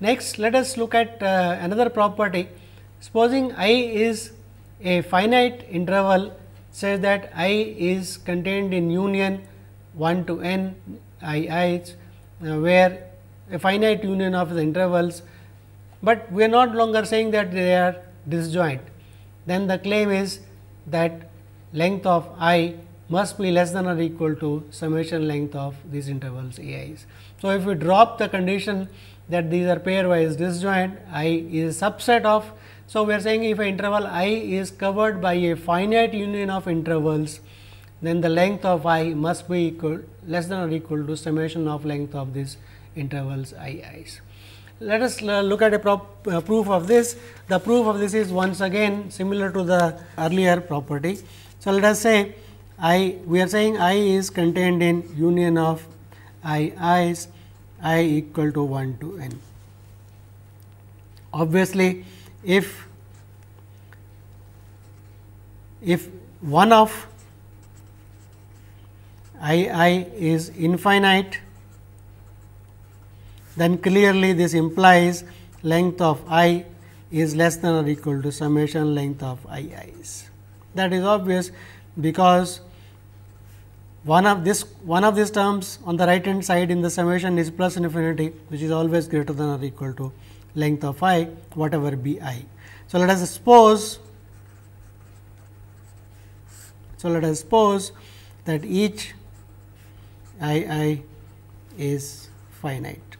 Next, let us look at another property. Supposing I is a finite interval such that I is contained in union 1 to n i's, where a finite union of the intervals, but we are not longer saying that they are disjoint. Then the claim is that length of I must be less than or equal to summation length of these intervals a i's. So, if we drop the condition that these are pairwise disjoint, I is a subset of. So, we are saying if an interval I is covered by a finite union of intervals, then the length of I must be equal less than or equal to summation of length of these intervals I i's. Let us look at a proof of this. The proof of this is once again similar to the earlier property. So, let us say we are saying I is contained in union of i's, I equal to 1 to n. Obviously, if one of I is infinite, then clearly this implies length of I is less than or equal to summation length of i's. That is obvious, because one of these terms on the right hand side in the summation is plus infinity, which is always greater than or equal to length of I, whatever be I. So, let us suppose that each I is finite,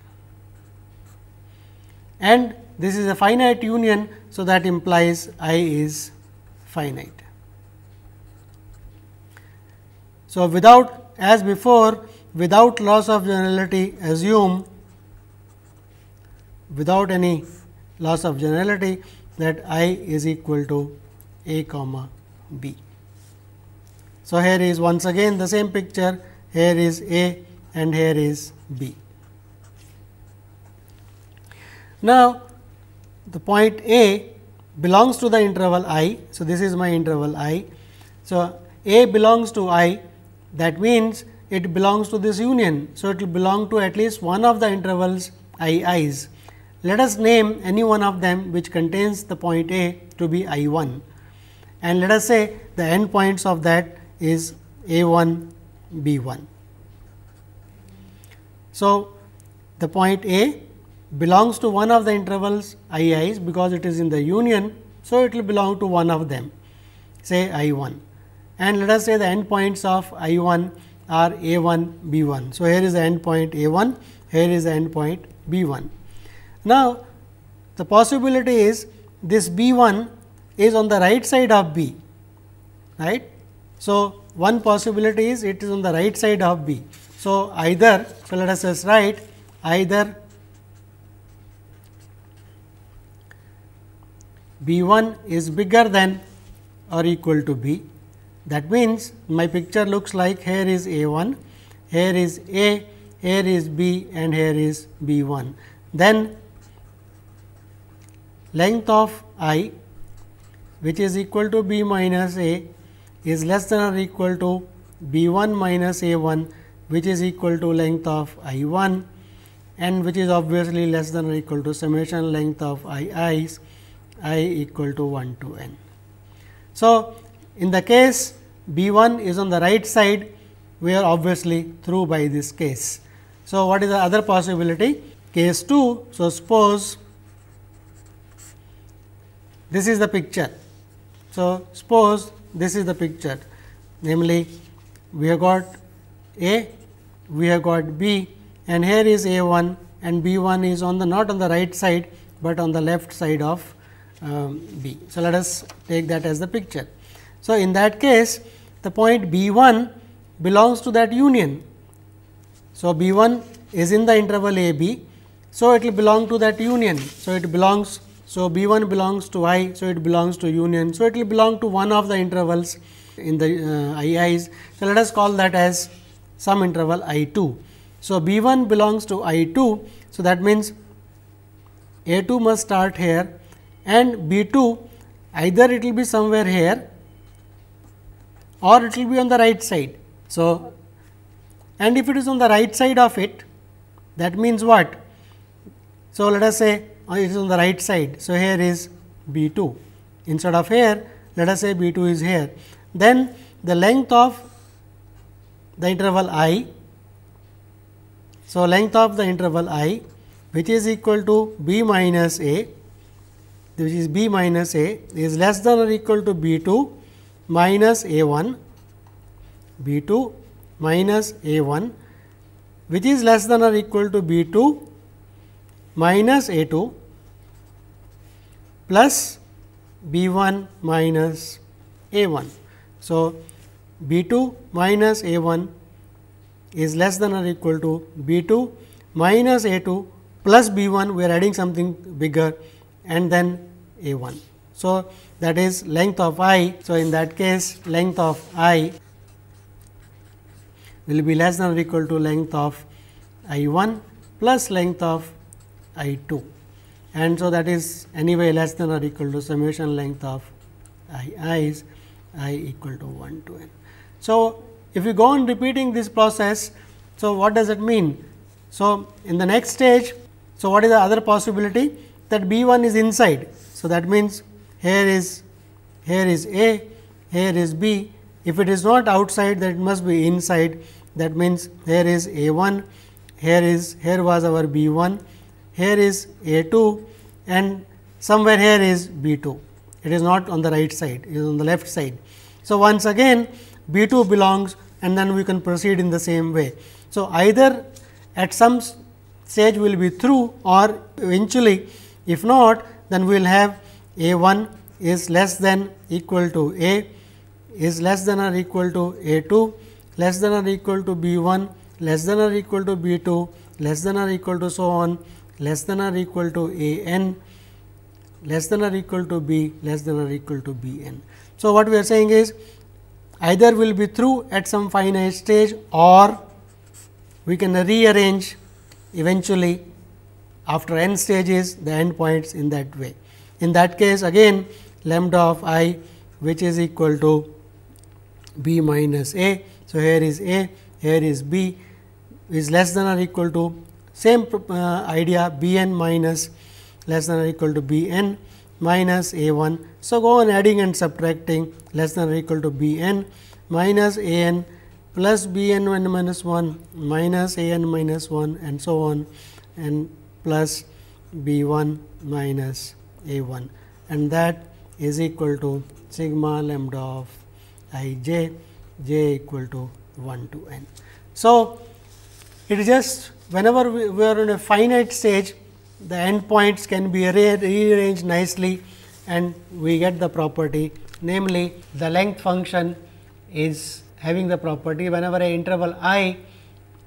and this is a finite union. So, that implies I is finite. So, as before, without loss of generality, assume without any loss of generality that I is equal to a comma b. So, here is once again the same picture, here is a and here is b. Now, the point A belongs to the interval I. So, this is my interval I. So, A belongs to I, that means it belongs to this union. So, it will belong to at least one of the intervals i's. Let us name any one of them which contains the point A to be I 1, and let us say the end points of that is A 1 B 1. So, the point A belongs to one of the intervals i's because it is in the union. So, it will belong to one of them, say I 1, and let us say the end points of I 1 are A 1 B 1. So, here is the end point A 1, here is the end point B 1. Now, the possibility is this B 1 is on the right side of B, right. So, one possibility is it is on the right side of B. So, either, so let us just write either B 1 is bigger than or equal to B. That means, my picture looks like here is A 1, here is A, here is B and here is B 1. Then length of I, which is equal to B minus A, is less than or equal to B 1 minus A 1, which is equal to length of I 1, and which is obviously less than or equal to summation length of i's, I equal to 1 to n. So, in the case B 1 is on the right side, we are obviously through by this case. So, what is the other possibility? Case 2. So, suppose this is the picture. So, suppose this is the picture, namely we have got A, we have got B, and here is A 1 and B 1 is on the not on the right side, but on the left side of B. So, let us take that as the picture. So, in that case the point B 1 belongs to that union. So, B 1 is in the interval A B. So, it will belong to that union. So, it belongs. So, B 1 belongs to I. So, it belongs to union. So, it will belong to one of the intervals in the i's. So, let us call that as some interval I 2. So, B 1 belongs to I 2. So, that means A 2 must start here and B 2 either it will be somewhere here or it will be on the right side. So, and if it is on the right side of it, that means what? So, let us say it is on the right side. So, here is B 2 instead of here, let us say B 2 is here. Then the length of the interval I. So, length of the interval I, which is equal to B minus A, which is B minus A, is less than or equal to B 2 minus A 1, B 2 minus A 1, which is less than or equal to B 2 minus A 2 plus B 1 minus A 1. So, B 2 minus A 1 is less than or equal to B 2 minus A 2 plus B 1, we are adding something bigger, and then A 1. So, that is length of I. So, in that case length of I will be less than or equal to length of I 1 plus length of I 2, and so that is anyway less than or equal to summation length of I i's I equal to 1 to n. So, if we go on repeating this process, so what does it mean? So, in the next stage, so what is the other possibility? That B 1 is inside. So, that means here is A, here is B. If it is not outside, that it must be inside. That means here is A 1, here was our B 1, here is A 2, and somewhere here is B 2. It is not on the right side, it is on the left side. So, once again B 2 belongs, and then we can proceed in the same way. So, either at some stage we will be through, or eventually if not, then we will have A 1 is less than equal to A, is less than or equal to A 2, less than or equal to B 1, less than or equal to B 2, less than or equal to so on, less than or equal to A n, less than or equal to B, less than or equal to B n. So, what we are saying is either we will be through at some finite stage, or we can rearrange eventually after n stages the end points in that way. In that case, again lambda of I, which is equal to B minus A. So, here is A, here is B, is less than or equal to same idea B n minus less than or equal to B n minus A 1. So, go on adding and subtracting less than or equal to B n minus A n plus B n minus 1 minus A n minus 1, and so on, and plus B 1 minus A 1, and that is equal to sigma lambda of I j, j equal to 1 to n. So, it is just whenever we are in a finite stage, the end points can be rearranged nicely, and we get the property, namely the length function is having the property whenever a interval I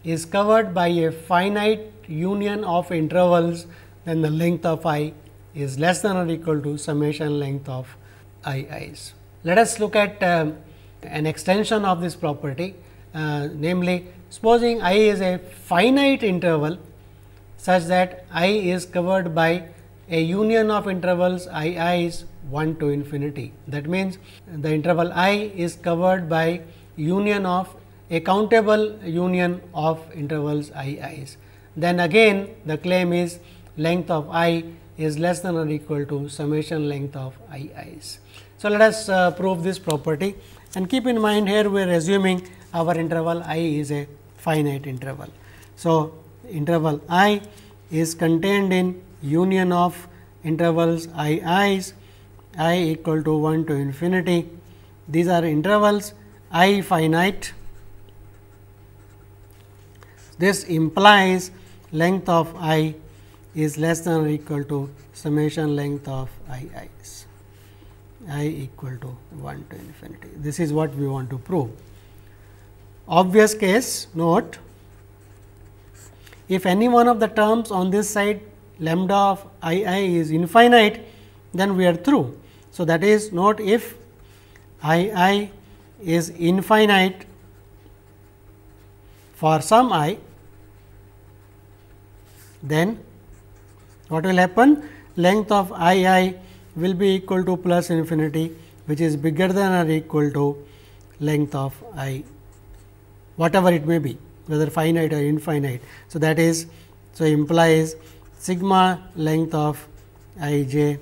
is covered by a finite union of intervals, then the length of I is less than or equal to summation length of I i's. Let us look at an extension of this property, namely supposing I is a finite interval such that I is covered by a union of intervals I i's 1 to infinity. That means, the interval I is covered by union of a countable union of intervals I i's. Then again the claim is length of I is less than or equal to summation length of I i's. So, let us prove this property, and keep in mind here we are assuming our interval I is a finite interval. So, interval I is contained in union of intervals I i's, I equal to 1 to infinity. These are intervals I finite. This implies length of I is less than or equal to summation length of I i's, I equal to 1 to infinity. This is what we want to prove. Obvious case, note, if any one of the terms on this side lambda of I is infinite, then we are through. So, that is, note, if I is infinite for some I, then what will happen? Length of I will be equal to plus infinity, which is bigger than or equal to length of I, whatever it may be, whether finite or infinite. So, that is, so implies sigma length of I j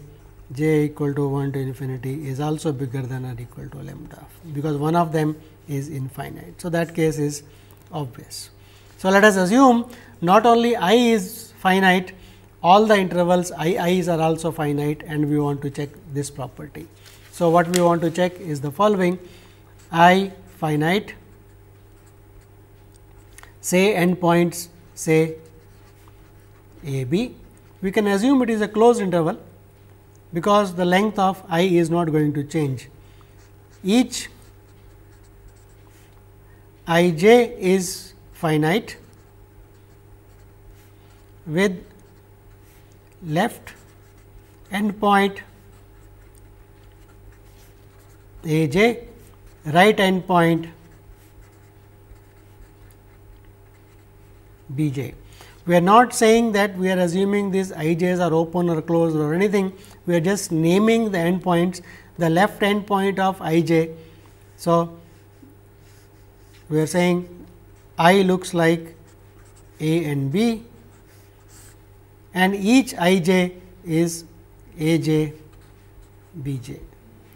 j equal to 1 to infinity is also bigger than or equal to lambda, because one of them is infinite. So, that case is obvious. So, let us assume not only I is finite, all the intervals i's are also finite, and we want to check this property. So, what we want to check is the following: I finite, say endpoints say a b. We can assume it is a closed interval, because the length of I is not going to change. Each I j is finite with left endpoint A j, right endpoint B j. We are not saying that we are assuming these I j's are open or closed or anything. We are just naming the endpoints, the left endpoint of I j. So, we are saying I looks like A and B, and each I j is A j B j.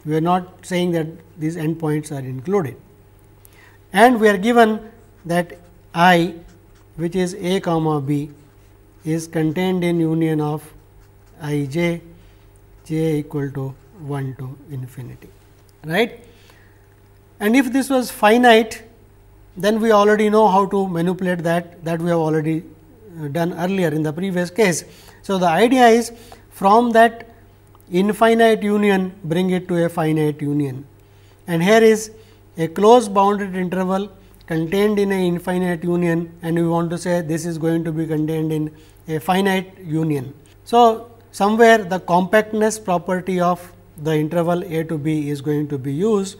We are not saying that these endpoints are included, and we are given that I, which is A comma B, is contained in union of I j equal to 1 to infinity, right. And if this was finite, then we already know how to manipulate that we have already done earlier in the previous case. So, the idea is from that infinite union bring it to a finite union, and here is a closed bounded interval contained in a infinite union, and we want to say this is going to be contained in a finite union. So, somewhere the compactness property of the interval a to b is going to be used.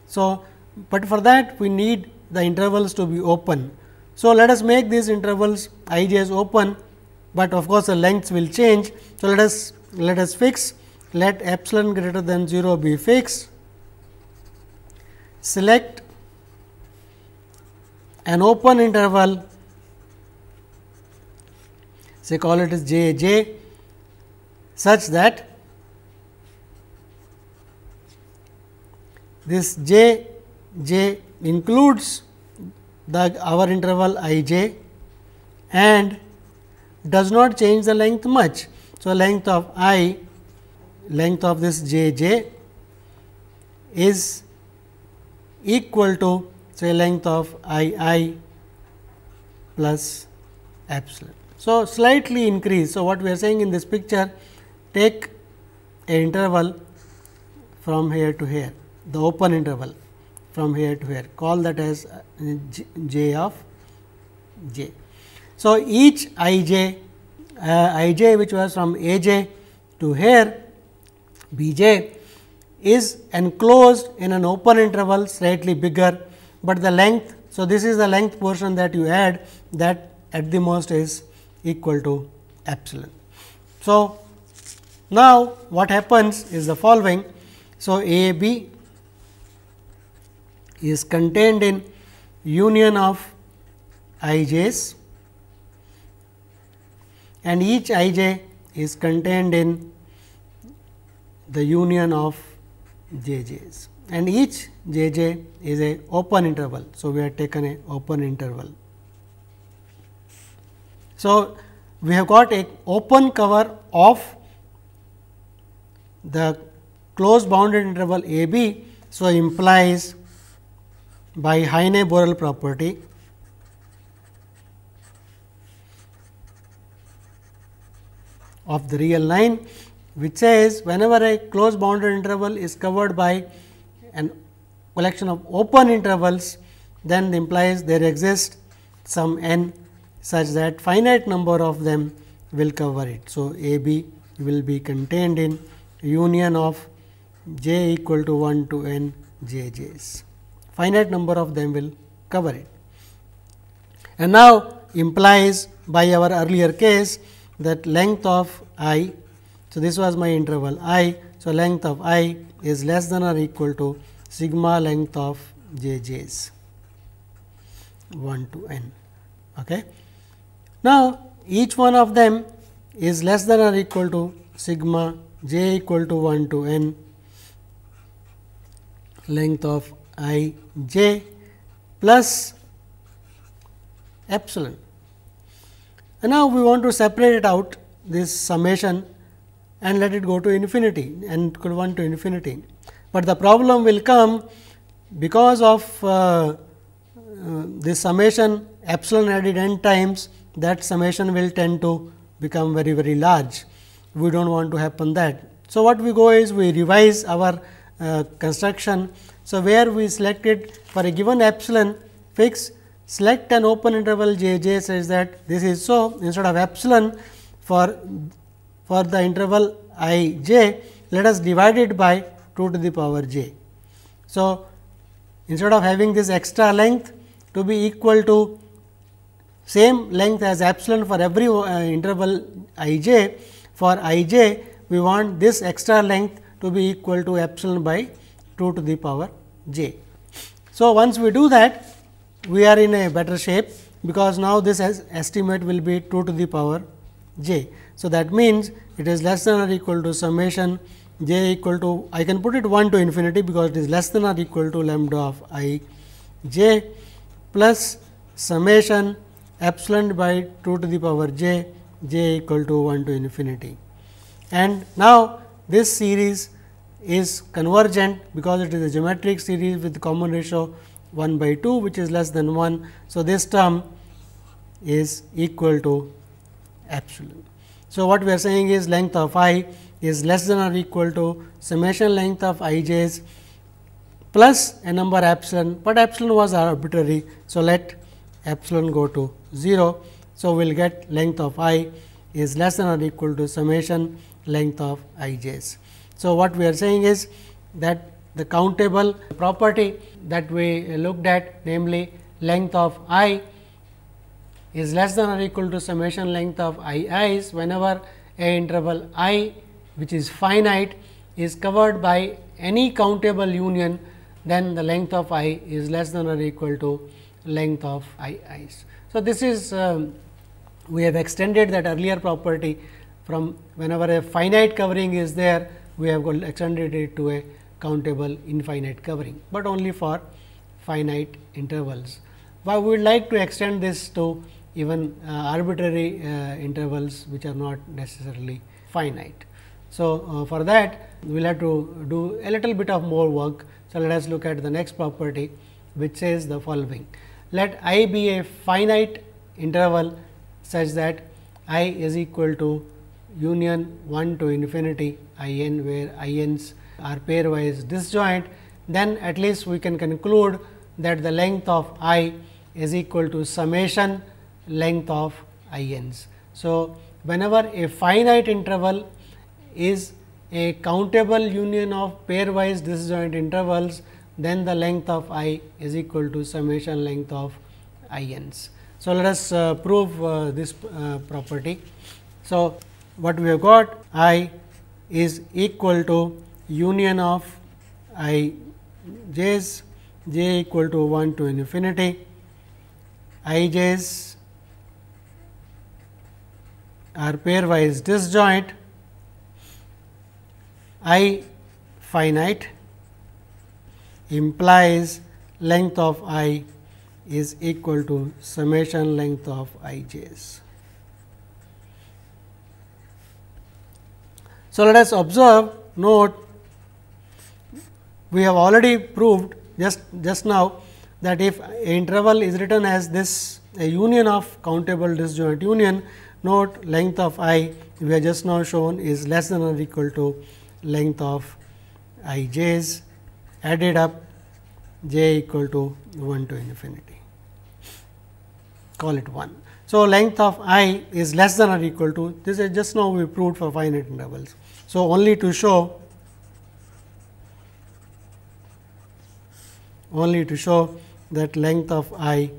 So, but for that we need the intervals to be open. So, let us make these intervals I j open, but of course, the lengths will change. So, let us fix, let epsilon greater than 0 be fixed, select an open interval, say call it as j j, such that this j j includes our interval I j and does not change the length much. So, length of I, length of this j j is equal to say length of I plus epsilon. So, slightly increase. So, what we are saying in this picture, take a interval from here to here, the open interval from here to here, call that as j of j. So, each I j which was from A j to here B j is enclosed in an open interval slightly bigger, but the length. So, this is the length portion that you add, that at the most is equal to epsilon. So, now what happens is the following. So, A b is contained in union of I j's, and each I j is contained in the union of j j's, and each j j is a open interval. So, we have taken a open interval. So, we have got a open cover of the closed bounded interval a b. So, implies by Heine-Borel property of the real line, which says whenever a closed bounded interval is covered by an collection of open intervals, then implies there exists some n such that finite number of them will cover it. So, A b will be contained in union of j equal to 1 to n j j's. Finite number of them will cover it. And now, implies by our earlier case that length of I. So, this was my interval I. So, length of I is less than or equal to sigma length of j j's 1 to n. Okay. Now, each one of them is less than or equal to sigma j equal to 1 to n length of I j plus epsilon. And now, we want to separate it out this summation and let it go to infinity n equal 1 to infinity. But the problem will come because of this summation epsilon added n times, that summation will tend to become very, very large. We do not want to happen that. So, what we go is we revise our construction. So, where we selected for a given epsilon fix, select an open interval j j such that this is so, instead of epsilon for the interval I j, let us divide it by 2 to the power j. So, instead of having this extra length to be equal to same length as epsilon for every interval I j, for I j we want this extra length to be equal to epsilon by 2 to the power j. So, once we do that, we are in a better shape, because now this estimate will be 2 to the power j. So, that means, it is less than or equal to summation j equal to, I can put it 1 to infinity, because it is less than or equal to lambda of I j plus summation epsilon by 2 to the power j, j equal to 1 to infinity. And now, this series is convergent, because it is a geometric series with common ratio 1 by 2, which is less than 1. So, this term is equal to epsilon. So, what we are saying is length of I is less than or equal to summation length of I j's plus a number epsilon, but epsilon was arbitrary. So, let epsilon go to 0. So, we will get length of I is less than or equal to summation length of I j's. So, what we are saying is that the countable property that we looked at, namely length of I is less than or equal to summation length of I i's, whenever a interval I which is finite is covered by any countable union, then the length of I is less than or equal to length of I i's. So, this is we have extended that earlier property from whenever a finite covering is there, we have extended it to a countable infinite covering, but only for finite intervals. But we would like to extend this to even arbitrary intervals which are not necessarily finite. So, for that we will have to do a little bit of more work. So, let us look at the next property, which says the following. Let I be a finite interval such that I is equal to union 1 to infinity I n, where I n's are pairwise disjoint, then at least we can conclude that the length of I is equal to summation length of I n's. So, whenever a finite interval is a countable union of pairwise disjoint intervals, then the length of I is equal to summation length of I n's. So, let us prove this property. So, what we have got, I is equal to union of I j's, j equal to 1 to infinity, I j's are pairwise disjoint, I finite implies length of I is equal to summation length of I j's. So, let us observe, note, we have already proved just now that if a interval is written as this, a union of countable disjoint union, note length of I we have just now shown is less than or equal to length of I j's added up, j equal to 1 to infinity, call it 1. So, length of I is less than or equal to, this is just now we proved for finite intervals. So, only to show that length of I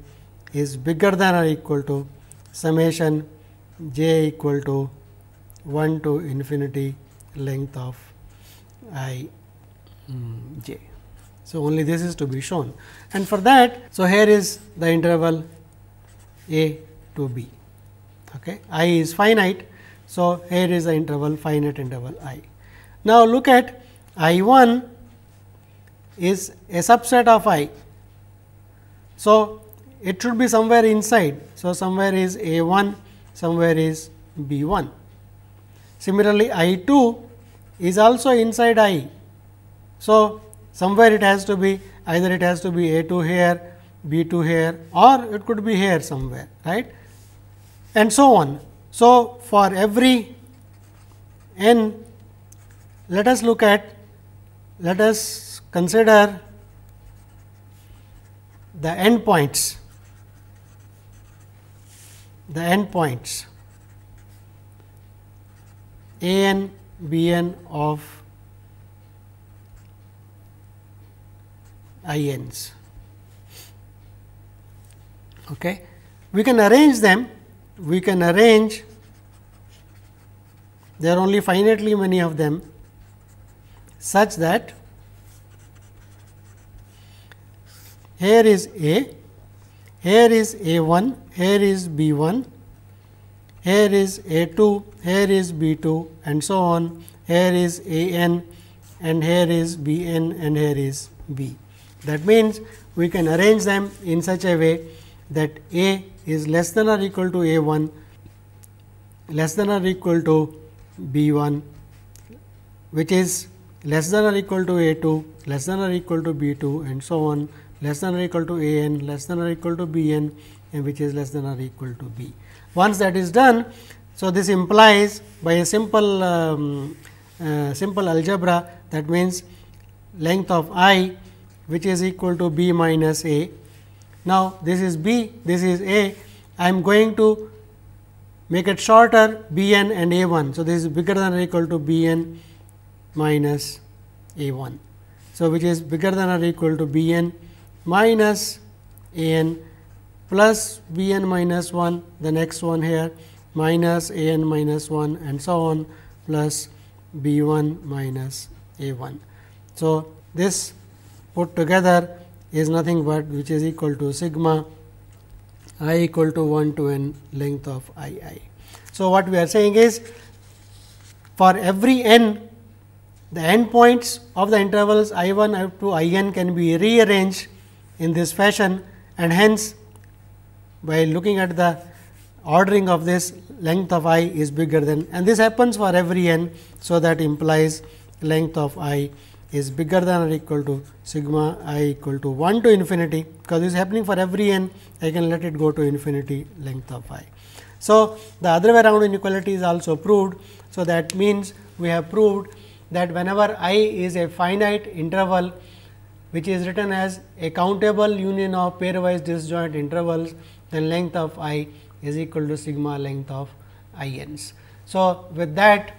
is bigger than or equal to summation j equal to 1 to infinity length of I j. So, only this is to be shown, and for that, so here is the interval a to b. Okay. I is finite. So, here is the interval finite interval I. Now, look at I 1 is a subset of I. So, it should be somewhere inside. So, somewhere is A 1, somewhere is B 1. Similarly, I 2 is also inside I. So, somewhere it has to be, either it has to be A 2 here, B 2 here, or it could be here somewhere, right, and so on. So, for every n, let us consider the endpoints, A n, B n of I n's. Okay. We can arrange them, there are only finitely many of them, such that here is A, here is A 1, here is B 1, here is A 2, here is B 2, and so on, here is A n, and here is B n, and here is B. That means, we can arrange them in such a way that A is less than or equal to A 1, less than or equal to B 1, which is less than or equal to A 2, less than or equal to B 2, and so on, less than or equal to A n, less than or equal to B n, and which is less than or equal to B. Once that is done, so this implies by a simple algebra, that means length of I, which is equal to B minus A. Now, this is B, this is A. I am going to make it shorter B n and A 1. So, this is bigger than or equal to B n minus A 1. So, which is bigger than or equal to B n minus A n plus B n minus 1, the next one here, minus A n minus 1, and so on, plus B 1 minus A 1. So, this put together is nothing but which is equal to sigma I equal to 1 to n length of I I. So, what we are saying is, for every n, the endpoints of the intervals I 1 up to I n can be rearranged in this fashion, and hence, by looking at the ordering of this, length of I is bigger than, and this happens for every n. So, that implies length of I is bigger than or equal to sigma I equal to 1 to infinity, because this is happening for every n, I can let it go to infinity length of I. So, the other way around inequality is also proved. So, that means, we have proved that whenever I is a finite interval, which is written as a countable union of pairwise disjoint intervals, then length of I is equal to sigma length of I n's. So, with that,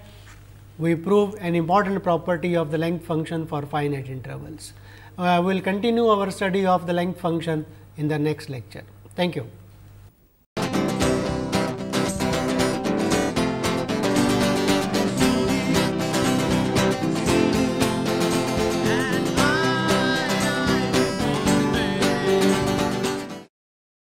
we prove an important property of the length function for finite intervals. We will continue our study of the length function in the next lecture. Thank you.